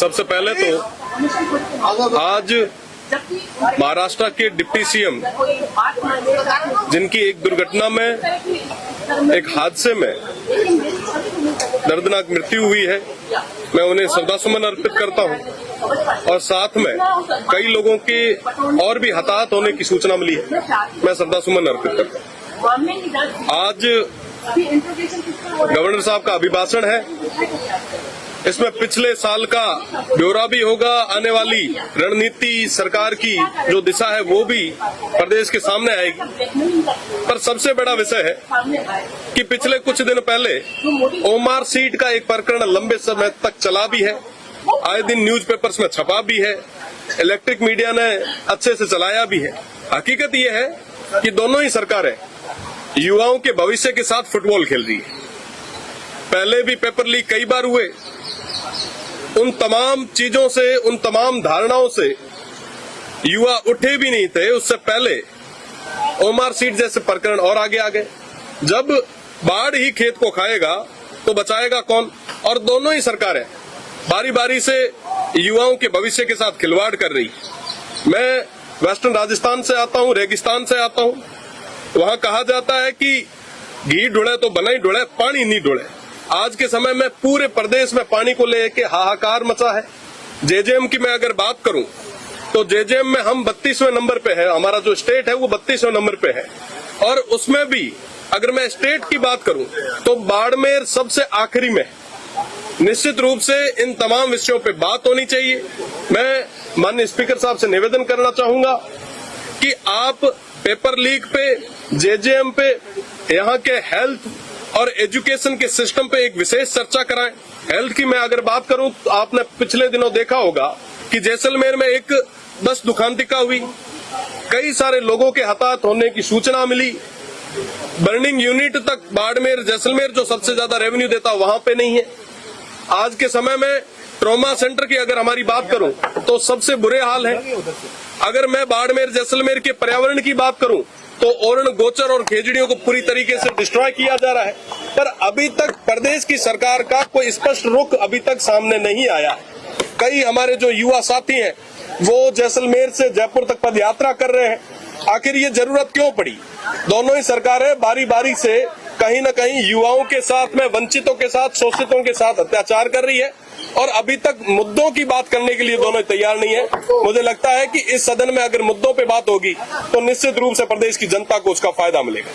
सबसे पहले तो आज महाराष्ट्र के डिप्टी सीएम जिनकी एक दुर्घटना में एक हादसे में दर्दनाक मृत्यु हुई है, मैं उन्हें श्रद्धासुमन अर्पित करता हूं और साथ में कई लोगों के और भी हताहत होने की सूचना मिली है, मैं श्रद्धासुमन अर्पित करता हूं। आज गवर्नर साहब का अभिभाषण है, इसमें पिछले साल का ब्यौरा भी होगा, आने वाली रणनीति सरकार की जो दिशा है वो भी प्रदेश के सामने आएगी। पर सबसे बड़ा विषय है कि पिछले कुछ दिन पहले ओमार सीट का एक प्रकरण लंबे समय तक चला भी है, आए दिन न्यूज़पेपर्स में छपा भी है, इलेक्ट्रिक मीडिया ने अच्छे से चलाया भी है। हकीकत ये है कि दोनों ही सरकारें युवाओं के भविष्य के साथ फुटबॉल खेल रही है। पहले भी पेपर लीक कई बार हुए, उन तमाम चीजों से, उन तमाम धारणाओं से युवा उठे भी नहीं थे। उससे पहले ओमार सीट जैसे प्रकरण और आगे आ गए। जब बाढ़ ही खेत को खाएगा तो बचाएगा कौन? और दोनों ही सरकारें बारी बारी से युवाओं के भविष्य के साथ खिलवाड़ कर रही। मैं वेस्टर्न राजस्थान से आता हूं, रेगिस्तान से आता हूं। वहां कहा जाता है कि घी ढुले तो बना ही ढुले, पानी नहीं ढुले। आज के समय में पूरे प्रदेश में पानी को लेकर हाहाकार मचा है। जेजेएम की मैं अगर बात करूं तो जेजेएम में हम 32वें नंबर पे है, हमारा जो स्टेट है वो 32वें नंबर पे है। और उसमें भी अगर मैं स्टेट की बात करूं तो बाड़मेर सबसे आखिरी में। निश्चित रूप से इन तमाम विषयों पे बात होनी चाहिए। मैं माननीय स्पीकर साहब से निवेदन करना चाहूंगा कि आप पेपर लीक पे, जेजेएम पे, यहाँ के हेल्थ और एजुकेशन के सिस्टम पे एक विशेष चर्चा कराएं। हेल्थ की मैं अगर बात करूं तो आपने पिछले दिनों देखा होगा कि जैसलमेर में एक बस दुखांतिका हुई, कई सारे लोगों के हताहत होने की सूचना मिली। बर्निंग यूनिट तक बाड़मेर, जैसलमेर जो सबसे ज्यादा रेवेन्यू देता वहां पे नहीं है। आज के समय में ट्रॉमा सेंटर की अगर हमारी बात करूं तो सबसे बुरे हाल है। अगर मैं बाड़मेर, जैसलमेर के पर्यावरण की बात करूं तो ओरण, गोचर और खेजड़ियों को पूरी तरीके से डिस्ट्रॉय किया जा रहा है। पर अभी तक प्रदेश की सरकार का कोई स्पष्ट रुख अभी तक सामने नहीं आया है। कई हमारे जो युवा साथी हैं वो जैसलमेर से जयपुर तक पद यात्रा कर रहे हैं। आखिर ये जरूरत क्यों पड़ी? दोनों ही सरकारें बारी बारी से कहीं न कहीं युवाओं के साथ में, वंचितों के साथ, शोषितों के साथ अत्याचार कर रही है और अभी तक मुद्दों की बात करने के लिए दोनों तैयार नहीं है। मुझे लगता है कि इस सदन में अगर मुद्दों पे बात होगी तो निश्चित रूप से प्रदेश की जनता को उसका फायदा मिलेगा।